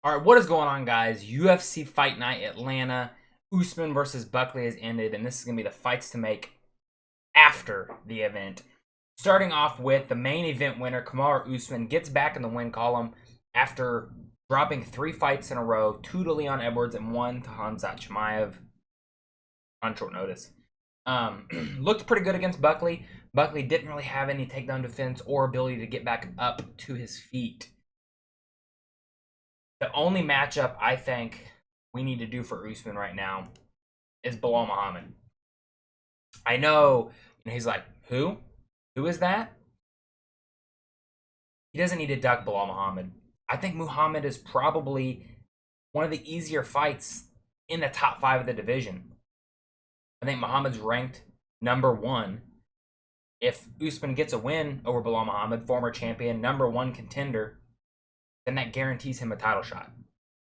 All right, what is going on, guys? UFC Fight Night Atlanta. Usman versus Buckley has ended, and this is going to be the fights to make after the event. Starting off with the main event winner, Kamaru Usman, gets back in the win column after dropping 3 fights in a row, 2 to Leon Edwards and 1 to Khamzat Chimaev on short notice. Looked pretty good against Buckley. Buckley didn't really have any takedown defense or ability to get back up to his feet. The only matchup I think we need to do for Usman right now is Bilal Muhammad. I know, he's like, who? Who is that? He doesn't need to duck Bilal Muhammad. I think Muhammad is probably one of the easier fights in the top 5 of the division. I think Muhammad's ranked number 1. If Usman gets a win over Bilal Muhammad, former champion, number 1 contender, then that guarantees him a title shot.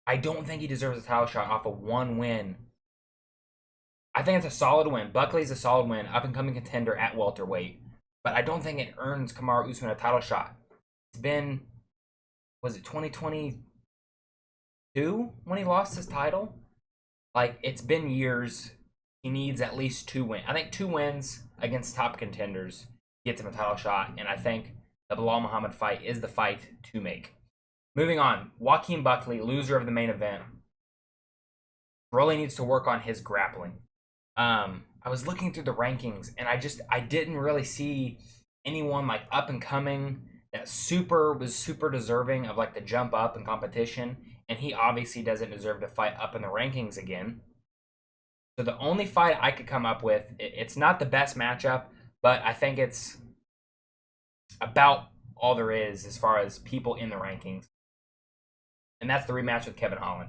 I don't think he deserves a title shot off of 1 win. I think it's a solid win. Buckley's a solid win, up-and-coming contender at welterweight. But I don't think it earns Kamaru Usman a title shot. It's been, was it 2022 when he lost his title? Like, it's been years. He needs at least 2 wins. I think 2 wins against top contenders gets him a title shot, and I think the Bilal Muhammad fight is the fight to make. Moving on, Joaquin Buckley, loser of the main event, really needs to work on his grappling. I was looking through the rankings, and I didn't really see anyone like up and coming that was super deserving of like the jump up in competition, and he obviously doesn't deserve to fight up in the rankings again. So the only fight I could come up with, it's not the best matchup, but I think it's about all there is as far as people in the rankings. And that's the rematch with Kevin Holland.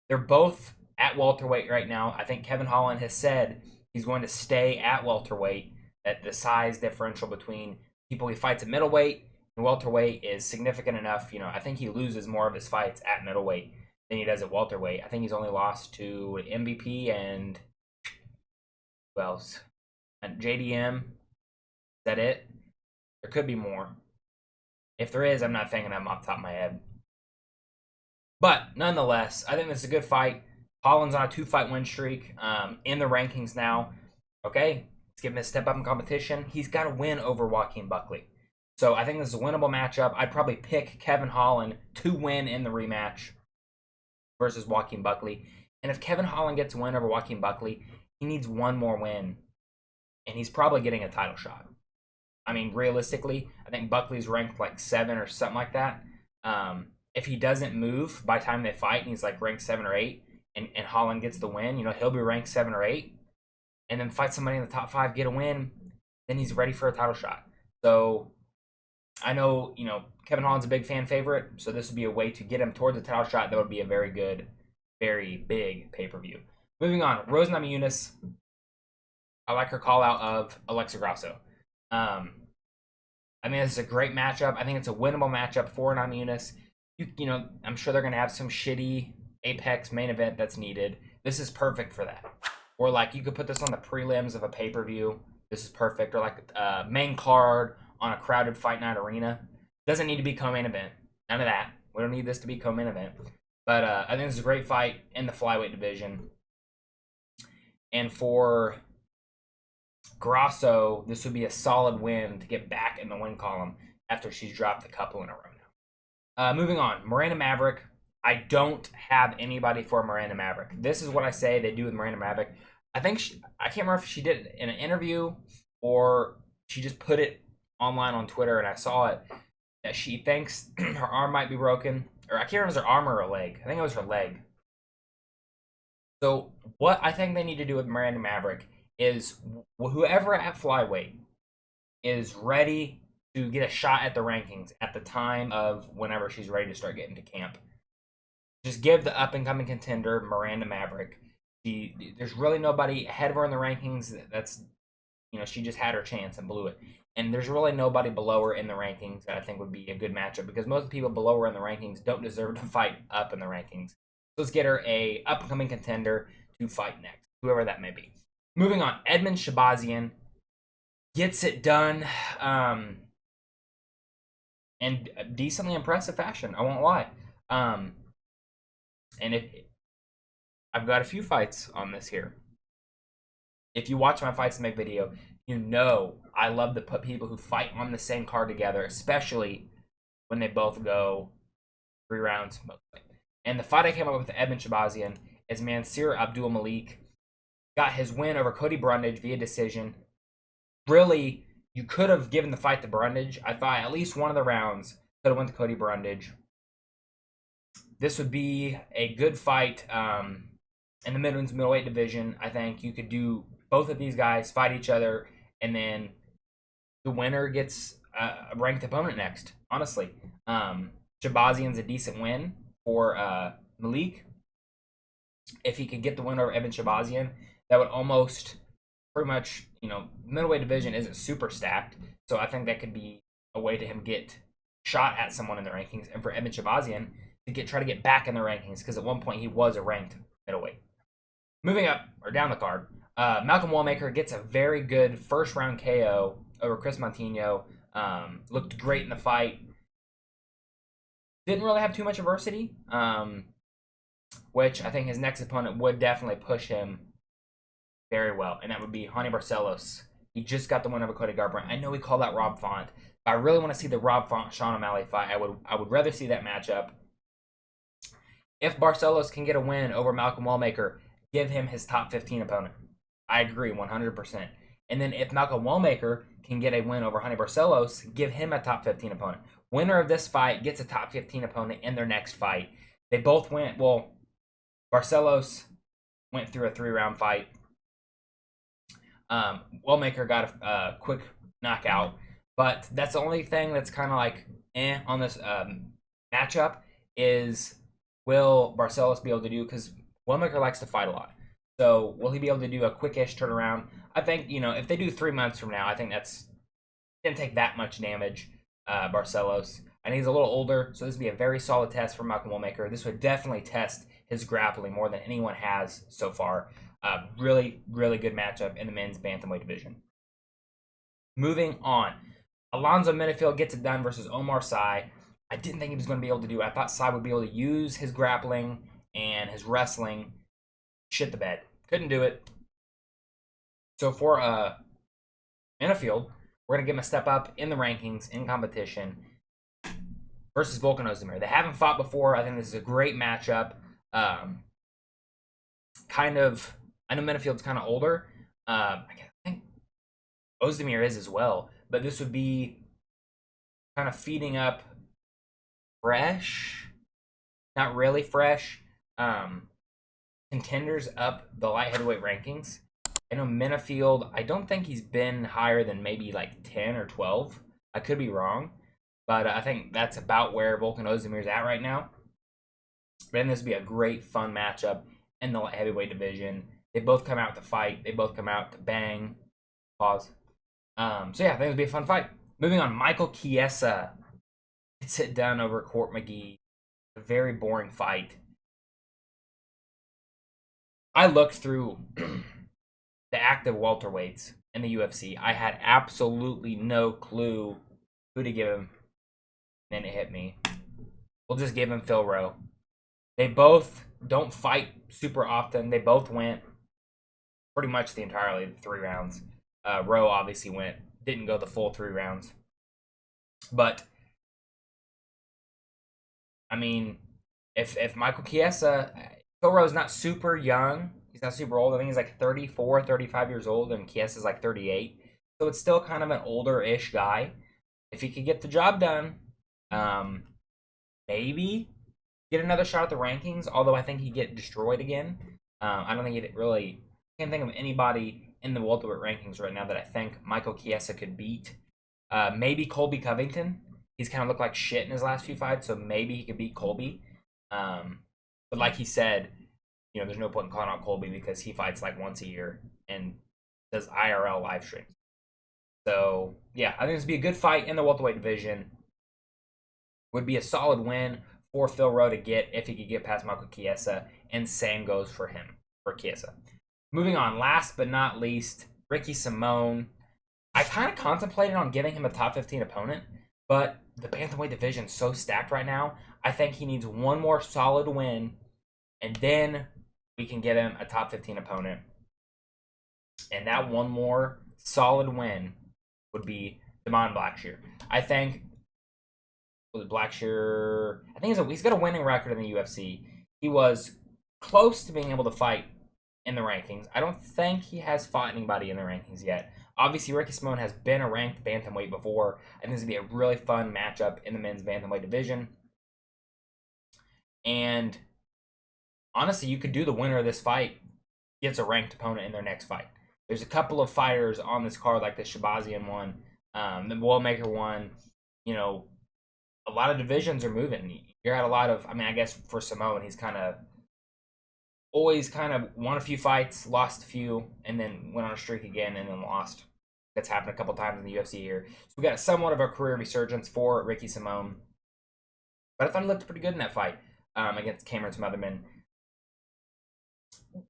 They're both at welterweight right now. I think Kevin Holland has said he's going to stay at welterweight, that the size differential between people he fights at middleweight and welterweight is significant enough. I think he loses more of his fights at middleweight than he does at welterweight. I think he's only lost to MVP and who else? And JDM. Is that it? There could be more. If there is, I'm not thinking of them off the top of my head. But nonetheless, I think this is a good fight. Holland's on a 2-fight win streak in the rankings now. Okay, let's give him a step up in competition. He's got to win over Joaquin Buckley. So I think this is a winnable matchup. I'd probably pick Kevin Holland to win in the rematch versus Joaquin Buckley. And if Kevin Holland gets a win over Joaquin Buckley, he needs 1 more win. And he's probably getting a title shot. I mean, realistically, I think Buckley's ranked like 7 or something like that. If he doesn't move by the time they fight and he's like ranked 7 or 8 and Holland gets the win, he'll be ranked 7 or 8 and then fight somebody in the top 5, get a win, then he's ready for a title shot. So I know, Kevin Holland's a big fan favorite, so this would be a way to get him towards a title shot. That would be a very good, very big pay-per-view. Moving on, Rose Namajunas. I like her call out of Alexa Grasso. I mean, this is a great matchup. I think it's a winnable matchup for Namajunas. I'm sure they're going to have some shitty Apex main event that's needed. This is perfect for that. Or like you could put this on the prelims of a pay-per-view. This is perfect. Or like main card on a crowded fight night arena. Doesn't need to be co-main event. None of that. We don't need this to be co-main event. But I think this is a great fight in the flyweight division. And for Grasso, this would be a solid win to get back in the win column after she's dropped a couple in a row now. Moving on, Miranda Maverick. I don't have anybody for Miranda Maverick. This is what I say they do with Miranda Maverick. I can't remember if she did it in an interview or she just put it online on Twitter and I saw it, that she thinks her arm might be broken. Or I can't remember if it was her arm or her leg. I think it was her leg. So what I think they need to do with Miranda Maverick is whoever at flyweight is ready to get a shot at the rankings at the time of whenever she's ready to start getting to camp. Just give the up-and-coming contender, Miranda Maverick. There's really nobody ahead of her in the rankings. That's, she just had her chance and blew it. And there's really nobody below her in the rankings that I think would be a good matchup because most of the people below her in the rankings don't deserve to fight up in the rankings. So let's get her a up-and-coming contender to fight next, whoever that may be. Moving on, Edmund Shabazian gets it done in decently impressive fashion. I won't lie. And if I've got a few fights on this here. If you watch my Fights to Make video, you know I love to put people who fight on the same card together, especially when they both go 3 rounds mostly. And the fight I came up with Edmund Shabazian is Mansour Abdul Malik. Got his win over Cody Brundage via decision. Really, you could have given the fight to Brundage. I thought at least one of the rounds could have went to Cody Brundage. This would be a good fight in the men's middleweight division. I think you could do both of these guys fight each other, and then the winner gets a ranked opponent next. Honestly, Shabazian's a decent win for Malik. If he could get the win over Evan Shabazian, that would almost pretty much, middleweight division isn't super stacked, so I think that could be a way to him get shot at someone in the rankings, and for Evan Shabazian to try to get back in the rankings, because at one point he was a ranked middleweight. Moving up or down the card, Malcolm Wallmaker gets a very good first round KO over Chris Montino. Looked great in the fight. Didn't really have too much adversity, which I think his next opponent would definitely push him very well, and that would be Hani Barcelos. He just got the win over Cody Garbrandt. I know we call that Rob Font, but I really want to see the Rob Font Sean O'Malley fight. I would rather see that matchup. If Barcelos can get a win over Malcolm Wallmaker, give him his top 15 opponent. I agree 100%. And then if Malcolm Wallmaker can get a win over Hani Barcelos, give him a top 15 opponent. Winner of this fight gets a top 15 opponent in their next fight. They both went, Barcelos went through a 3-round fight. Wallmaker got a quick knockout, but that's the only thing that's kind of like on this matchup is, will Barcelos be able to do, because Wallmaker likes to fight a lot. So will he be able to do a quick-ish turnaround? I think, if they do 3 months from now, I think that's going to take that much damage, Barcelos. And he's a little older, so this would be a very solid test for Malcolm Wallmaker. This would definitely test his grappling more than anyone has so far. Really, really good matchup in the men's bantamweight division. Moving on. Alonzo Menifield gets it done versus Omar Sy. I didn't think he was going to be able to do it. I thought Sy would be able to use his grappling and his wrestling. Shit the bed. Couldn't do it. So for Menifield, we're going to give him a step up in the rankings, in competition, versus Volkan Ozdemir. They haven't fought before. I think this is a great matchup. I know Menifield's kind of older. I think Ozdemir is as well. But this would be kind of feeding up fresh, not really fresh, contenders up the light heavyweight rankings. I know Menifield, I don't think he's been higher than maybe like 10 or 12. I could be wrong. But I think that's about where Volkan Ozdemir is at right now. But then this would be a great, fun matchup in the light heavyweight division. They both come out to fight. They both come out to bang. Pause. So yeah, I think it would be a fun fight. Moving on, Michael Chiesa gets it done over Court McGee. A very boring fight. I looked through the active welterweights in the UFC. I had absolutely no clue who to give him. Then it hit me. We'll just give him Phil Rowe. They both don't fight super often. They both went pretty much the entirely 3 rounds. Rowe obviously didn't go the full 3 rounds. But I mean, if Michael Chiesa, Phil Rowe's not super young. He's not super old. I think he's like 34, 35 years old, and Chiesa's like 38. So it's still kind of an older-ish guy. If he could get the job done, maybe get another shot at the rankings, although I think he'd get destroyed again. I don't think can't think of anybody in the welterweight rankings right now that I think Michael Chiesa could beat. Maybe Colby Covington. He's kind of looked like shit in his last few fights, so maybe he could beat Colby. But like he said, there's no point in calling out Colby because he fights like once a year and does IRL live streams. So, yeah, I think this would be a good fight in the welterweight division. Would be a solid win for Phil Rowe to get if he could get past Michael Chiesa, and same goes for Chiesa. Moving on, last but not least, Ricky Simón. I kind of contemplated on giving him a top 15 opponent, but the bantamweight division is so stacked right now. I think he needs one more solid win and then we can get him a top 15 opponent. And that one more solid win would be Damon Blackshear. I think with Blackshear, I think he's got a winning record in the UFC. He was close to being able to fight in the rankings. I don't think he has fought anybody in the rankings yet. Obviously, Ricky Simone has been a ranked bantamweight before. I think this would be a really fun matchup in the men's bantamweight division. And honestly, you could do the winner of this fight gets a ranked opponent in their next fight. There's a couple of fighters on this card, like the Shabazian one, the Boilmaker one. You know, a lot of divisions are moving. You're at a lot of, I mean, I guess for Simone, he's always won a few fights, lost a few, and then went on a streak again and then lost. That's happened a couple times in the UFC here. So we got somewhat of a career resurgence for Ricky Simone. But I thought he looked pretty good in that fight against Cameron Smotherman.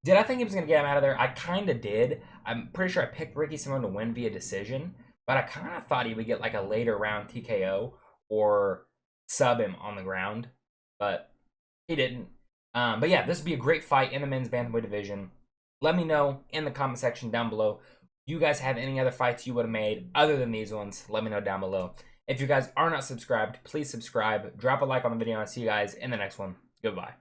Did I think he was going to get him out of there? I kind of did. I'm pretty sure I picked Ricky Simone to win via decision, but I kind of thought he would get like a later round TKO or sub him on the ground, but he didn't. But yeah, this would be a great fight in the men's bantamweight division. Let me know in the comment section down below. You guys have any other fights you would have made other than these ones? Let me know down below. If you guys are not subscribed, please subscribe. Drop a like on the video, and I'll see you guys in the next one. Goodbye.